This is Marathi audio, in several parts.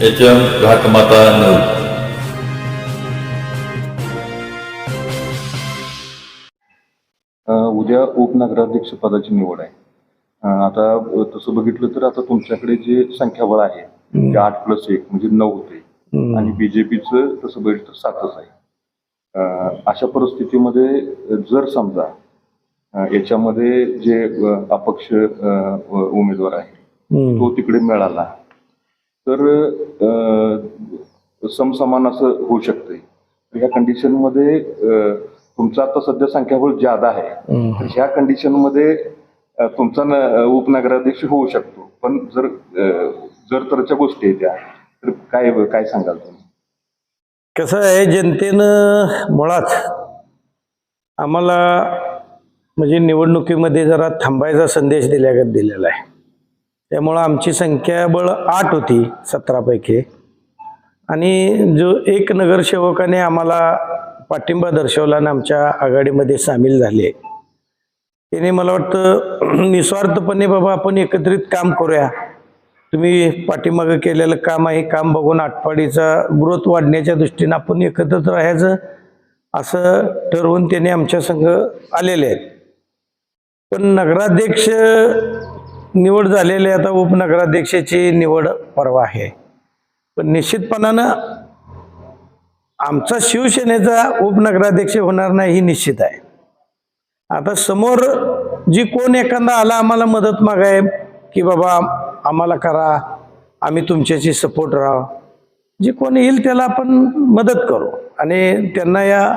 HM घाटमाता 9. उद्या उपनगराध्यक्ष पदाची निवड आहे. आता तसं बघितलं तर आता तुमच्याकडे जे संख्याबळ आहे ते 8+1 म्हणजे 9 होते आणि बीजेपीचं तसं बघितलं तर 7च आहे. अशा परिस्थितीमध्ये जर समजा याच्यामध्ये जे अपक्ष उमेदवार आहे तो तिकडे मिळाला तर समसमान असं होऊ शकतंय. ह्या कंडिशनमध्ये तुमचं आता सध्या संख्याबळ ज्यादा आहे तर ह्या कंडिशनमध्ये तुमचा उपनगराध्यक्ष होऊ शकतो. पण जर तरच्या गोष्टी आहेत त्या तर काय सांगाल तुम्ही? कसं आहे, जनतेनं मुळात आम्हाला म्हणजे निवडणुकीमध्ये जरा थांबायचा संदेश दिलेला आहे. त्यामुळं आमची संख्याबळ 8 होती 17 पैकी आणि जो एक नगरसेवकाने आम्हाला पाठिंबा दर्शवला आणि आमच्या आघाडीमध्ये सामील झाले त्याने मला वाटतं निस्वार्थपणे बाबा आपण एकत्रित काम करूया, तुम्ही पाठीमागं केलेलं काम आहे काम बघून आटपाडीचा ग्रोथ वाढण्याच्या दृष्टीनं आपण एकत्रित राहायचं असं ठरवून त्याने आमच्या संघ आलेले आहेत. पण नगराध्यक्ष निवड झालेली आहे, आता उपनगराध्यक्षाची निवड परवा आहे. पण निश्चितपणानं आमचा शिवसेनेचा उपनगराध्यक्ष होणार नाही ही निश्चित आहे. आता समोर जी कोण एखादा आला आम्हाला मदत मागाय की बाबा आम्हाला करा, आम्ही तुमच्याशी सपोर्ट राहू, जे कोण येईल त्याला आपण मदत करू आणि त्यांना या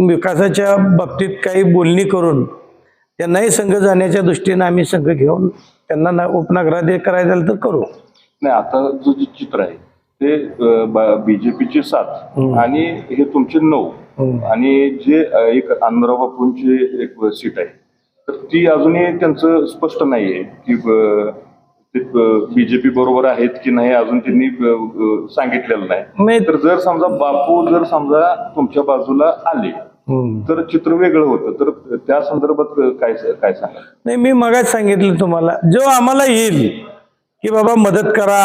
विकासाच्या बाबतीत काही बोलणी करून त्यांनाही संघ जाण्याच्या दृष्टीनं आम्ही संघ घेऊन त्यांना उपनगराध्यक्ष करायचं झालं तर करू. नाही, आता जो जे चित्र आहे ते बीजेपीचे 7 आणि हे तुमचे 9 आणि जे एक आनंदराव बापूंची एक सीट आहे तर ती अजूनही त्यांचं स्पष्ट नाहीये की बीजेपी बरोबर आहेत की नाही, अजून त्यांनी सांगितलेलं नाही. तर जर समजा तुमच्या बाजूला आले तर चित्र वेगळं होतं, तर त्या संदर्भात काय सांगा? नाही, मी मगाच सांगितलं तुम्हाला, जो आम्हाला येईल की बाबा मदत करा,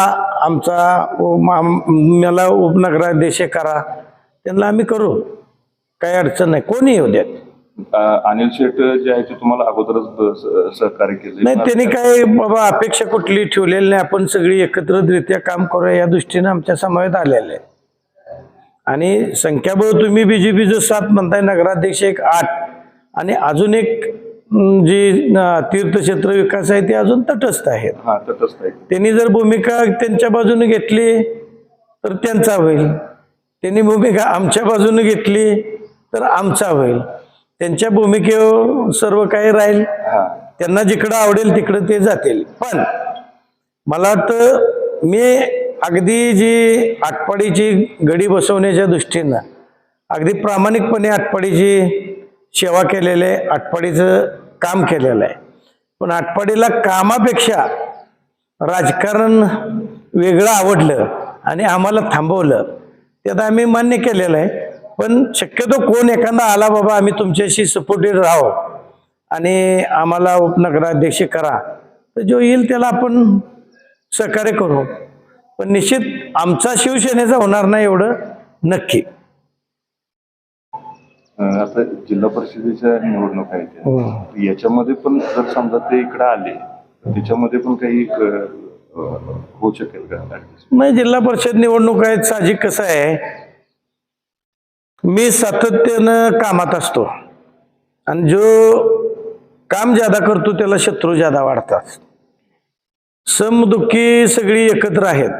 मला उपनगराध्यक्ष करा, त्यांना आम्ही करू, काही अडचण नाही, कोणी येऊ द्यात. अनिल शेठ जे आहे ते तुम्हाला अगोदरच सहकार्य केलं नाही, त्यांनी काय बाबा अपेक्षा कुठली ठेवलेली नाही, आपण सगळी एकत्रितरित्या काम करूया या दृष्टीने आमच्या समावेत आलेले आहे. आणि संख्याबळ तुम्ही बीजेपीचं 7 म्हणताय, नगराध्यक्ष एक 8 आणि अजून एक जी तीर्थक्षेत्र विकास आहे ते अजून तटस्थ आहेत. त्यांनी जर भूमिका त्यांच्या बाजूने घेतली तर त्यांचा होईल, त्यांनी भूमिका आमच्या बाजूने घेतली तर आमचा होईल. त्यांच्या भूमिकेवर सर्व काही राहील, त्यांना जिकडं आवडेल तिकडं ते जातील. पण मला वाटतं मी अगदी जी आटपाडीची गडी बसवण्याच्या दृष्टीनं अगदी प्रामाणिकपणे आटपाडीची सेवा केलेली आहे, आटपाडीचं काम केलेलं आहे. पण आटपाडीला कामापेक्षा राजकारण वेगळं आवडलं आणि आम्हाला थांबवलं, त्यात आम्ही मान्य केलेलं आहे. पण शक्यतो कोण एखादा आला बाबा आम्ही तुमच्याशी सपोर्टेड राहू आणि आम्हाला उपनगराध्यक्ष करा, तर जो येईल त्याला आपण सहकार्य करू. पण निश्चित आमचा शिवसेनेचा होणार नाही एवढं नक्की. आता जिल्हा परिषदेच्या निवडणूक आहेत याच्यामध्ये पण जर समजा ते इकडे आले त्याच्यामध्ये पण काही होऊ शकेल का? नाही, जिल्हा परिषद निवडणूक आहेत, साहजिक कसं आहे, मी सातत्यानं कामात असतो आणि जो काम ज्यादा करतो त्याला शत्रू ज्यादा वाढतात. समदुःखी सगळी एकत्र आहेत,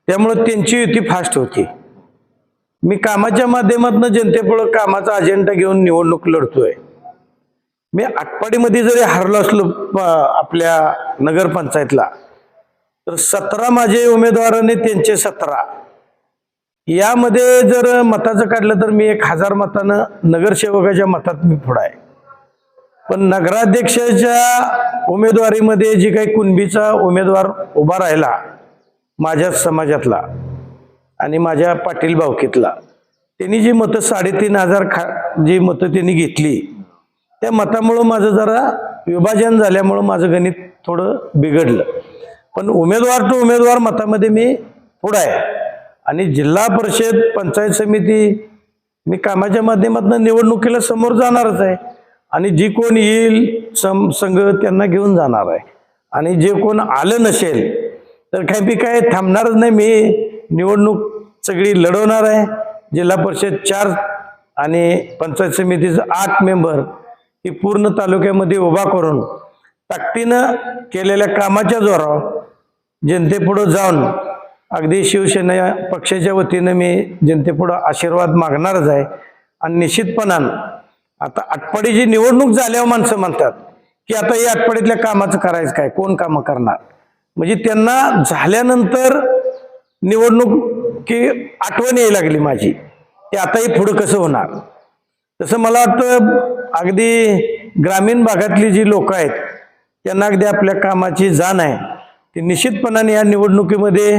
त्यामुळे त्यांची युती फास्ट होती. मी कामाच्या माध्यमातून जनतेपुढे कामाचा अजेंडा घेऊन निवडणूक लढतोय. मी आटपाडीमध्ये जरी हारलो असलो आपल्या नगरपंचायतला तर 17 माझे उमेदवाराने त्यांचे 17, यामध्ये जर मताचं काढलं तर मी 1000 मतानं नगरसेवकाच्या मतात मी पुढं आहे. पण नगराध्यक्षाच्या उमेदवारीमध्ये जी काही कुणबीचा उमेदवार उभा राहिला माझ्या समाजातला आणि माझ्या पाटील भावकीतला, त्यांनी जी मतं 3500 जी मतं त्यांनी घेतली त्या मतामुळं माझं जरा विभाजन झाल्यामुळं माझं गणित थोडं बिघडलं. पण उमेदवार टू उमेदवार मतामध्ये मी पुढं आहे. आणि जिल्हा परिषद पंचायत समिती मी कामाच्या माध्यमातून निवडणुकीला समोर जाणारच आहे. आणि जी कोण येईल संघ त्यांना घेऊन जाणार आहे. आणि जे कोण आलं नसेल तर काही मी काय थांबणारच नाही. मी निवडणूक सगळी लढवणार आहे. जिल्हा परिषद 4 आणि पंचायत समितीचं 8 मेंबर ही पूर्ण तालुक्यामध्ये उभा करून ताकदीनं केलेल्या कामाच्या जोरावर जनतेपुढं जाऊन अगदी शिवसेना पक्षाच्या वतीनं मी जनतेपुढं आशीर्वाद मागणारच आहे. आणि निश्चितपणानं आता आटपाडीची निवडणूक झाल्यावर माणसं म्हणतात की आता या आटपाडीतल्या कामाचं करायचं काय, कोण कामं करणार. म्हणजे त्यांना झाल्यानंतर निवडणूक की आठवण यायला लागली माझी की आता हे पुढं कसं होणार. तसं मला वाटतं अगदी ग्रामीण भागातली जी लोक आहेत त्यांना अगदी आपल्या कामाची जाण आहे. ती निश्चितपणाने या निवडणुकीमध्ये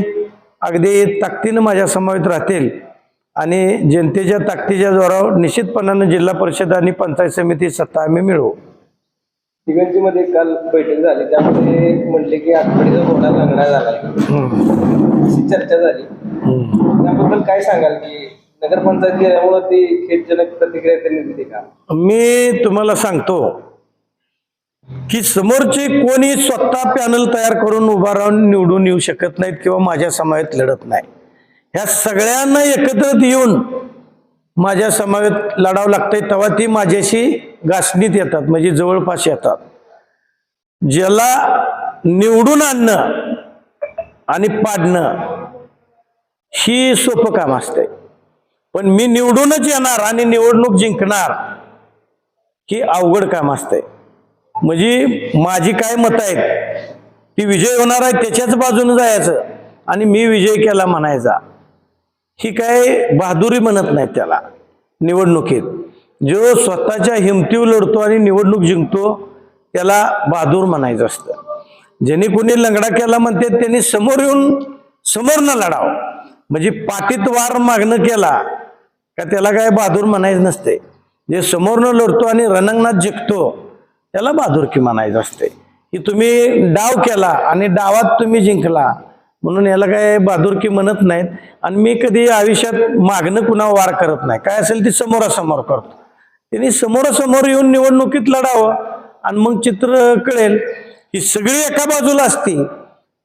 अगदी ताकदीनं माझ्या समवेत राहतील. आणि जनतेच्या ताकदीच्या जोरावर निश्चितपणानं जिल्हा परिषद आणि पंचायत समिती सत्ता आम्ही मिळवू. मध्ये काल बैठक झाली त्यामध्ये म्हणले की आटपाडीचा घोडा लंगडा झालाय अशी चर्चा झाली. त्याबद्दल काय सांगाल की नगरपंचायत गेल्यामुळे ती खेदजनक प्रतिक्रिया त्यांनी दिली का? मी तुम्हाला सांगतो की समोरचे कोणी स्वतः पॅनल तयार करून उभा राहून निवडून येऊ शकत नाहीत किंवा माझ्या समवेत लढत नाही. ह्या सगळ्यांना एकत्रित येऊन माझ्या समवेत लढावं लागतंय तेव्हा ती माझ्याशी घासणीत येतात, म्हणजे जवळपास येतात. ज्याला निवडून आणणं आणि पाडणं ही सोपं काम असतंय. पण मी निवडूनच येणार आणि निवडणूक जिंकणार ही अवघड काम असतंय. म्हणजे माझी काय मतं आहेत ती विजय होणार आहे त्याच्याच बाजूने जायचं आणि मी विजय केला म्हणायचा. ही काय बहादुरी म्हणत नाहीत त्याला. निवडणुकीत जो स्वतःच्या हिमतीवर लढतो आणि निवडणूक जिंकतो त्याला बहादूर म्हणायचं असतं. ज्यांनी कोणी लंगडा केला म्हणते त्यांनी समोर येऊन समोरनं लढावं. म्हणजे पाठीत वार मागणं केला का त्याला काय बहादूर म्हणायचं नसते. जे समोरनं लढतो आणि रणांगणात जिंकतो त्याला बहादुरकी म्हणायचं असते. की तुम्ही डाव केला आणि डावात तुम्ही जिंकला म्हणून याला काय बहादुरकी म्हणत नाहीत. आणि मी कधी आयुष्यात मागणं कुणा वार करत नाही. काय असेल ती समोरासमोर करतो. त्यांनी समोरासमोर येऊन निवडणुकीत लढावं आणि मग चित्र कळेल. ही सगळी एका बाजूला असती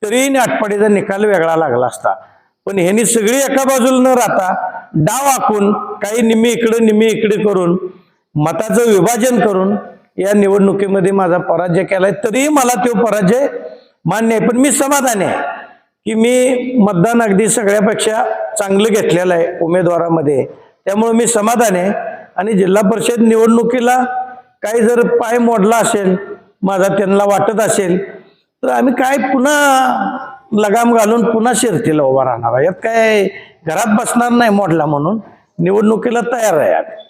तरी आटपाडीचा निकाल वेगळा लागला असता. पण ह्यांनी सगळी एका बाजूला न राहता डाव आखून काही निम्मी इकडे निम्मी इकडे करून मताचं विभाजन करून या निवडणुकीमध्ये माझा पराजय केलाय. तरीही मला तो पराजय मान्य आहे. पण मी समाधानी आहे की मी मतदान अगदी सगळ्यापेक्षा चांगलं घेतलेलं आहे उमेदवारामध्ये. त्यामुळे मी समाधानी आहे. आणि जिल्हा परिषद निवडणुकीला काही जर पाय मोडला असेल माझा त्यांना वाटत असेल तर आम्ही काय पुन्हा लगाम घालून पुन्हा शर्तीला उभा राहणार. यात काय घरात बसणार नाही मोडला म्हणून. निवडणुकीला तयार आहे आम्ही.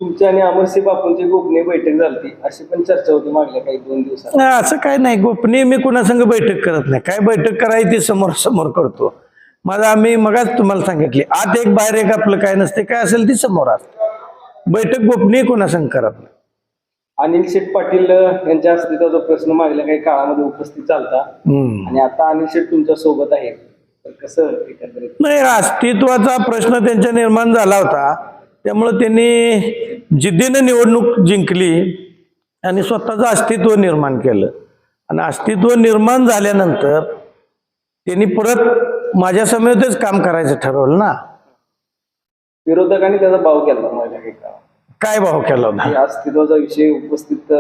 तुमच्या आणि अमरसिंह बापूंची गोपनीय बैठक झाली अशी पण चर्चा होती मागल्या काही 2 दिवसात. नाही असं काय नाही. गोपनीय मी कुणासंग बैठक करत नाही. काय बैठक करायची ती समोर समोर करतो. माझा आम्ही मगाच तुम्हाला सांगितले आत एक बाहेर एक आपलं काय नसते. काय असेल ती समोर असते. बैठक गोपनीय कुणासंग करत नाही. अनिल शेठ पाटील यांच्या अस्तित्वाचा प्रश्न मागल्या काही काळामध्ये उपस्थित चालता आणि आता अनिल शेठ तुमच्या सोबत आहे तर कसं एकंदरीत? नाही अस्तित्वाचा प्रश्न त्यांच्या निर्माण झाला होता. त्यामुळे त्यांनी जिद्दीनं निवडणूक जिंकली आणि स्वतःचं अस्तित्व निर्माण केलं. आणि अस्तित्व निर्माण झाल्यानंतर त्यांनी परत माझ्या समवेतच काम करायचं ठरवलं ना. विरोधकांनी त्याचा भाव केला मागल्या काही काळात. काय भाव केला होता? अस्तित्वाचा विषय उपस्थित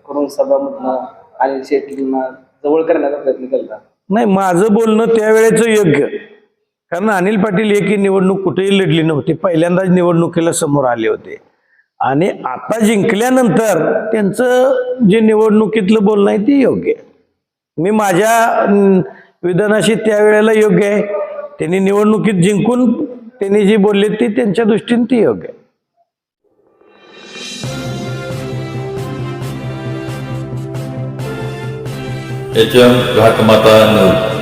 करून सभामधनं अनिल शेट्टींना जवळ करण्याचा प्रयत्न केला. नाही माझं बोलणं त्यावेळेचं योग्य. कारण अनिल पाटील एकही निवडणूक कुठेही लढली नव्हती. पहिल्यांदाच निवडणुकीला समोर आले होते. आणि आता जिंकल्यानंतर त्यांचं जे निवडणुकीतलं बोलणं आहे ते योग्य आहे. मी माझ्या विधानाशी त्यावेळेला योग्य आहे. त्यांनी निवडणुकीत जिंकून त्यांनी जी बोलले ती त्यांच्या दृष्टीने ती योग्य आहे. HM घाटमाता news.